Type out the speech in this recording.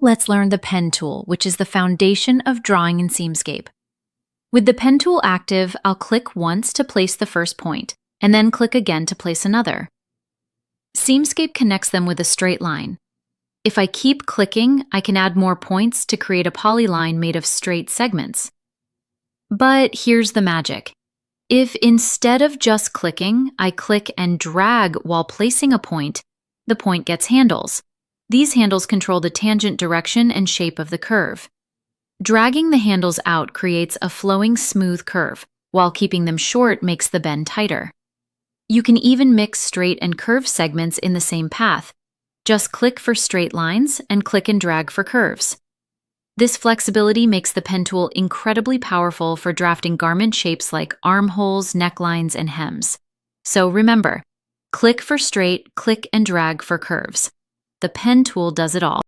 let's learn the pen tool, which is the foundation of drawing in SeamScape. With the pen tool active, I'll click once to place the first point, and then click again to place another. SeamScape connects them with a straight line. If I keep clicking, I can add more points to create a polyline made of straight segments. But here's the magic. If instead of just clicking, I click and drag while placing a point, the point gets handles. These handles control the tangent direction and shape of the curve. Dragging the handles out creates a flowing, smooth curve, while keeping them short makes the bend tighter. You can even mix straight and curved segments in the same path. Just click for straight lines and click and drag for curves. This flexibility makes the pen tool incredibly powerful for drafting garment shapes like armholes, necklines, and hems. So remember, click for straight, click and drag for curves. The pen tool does it all.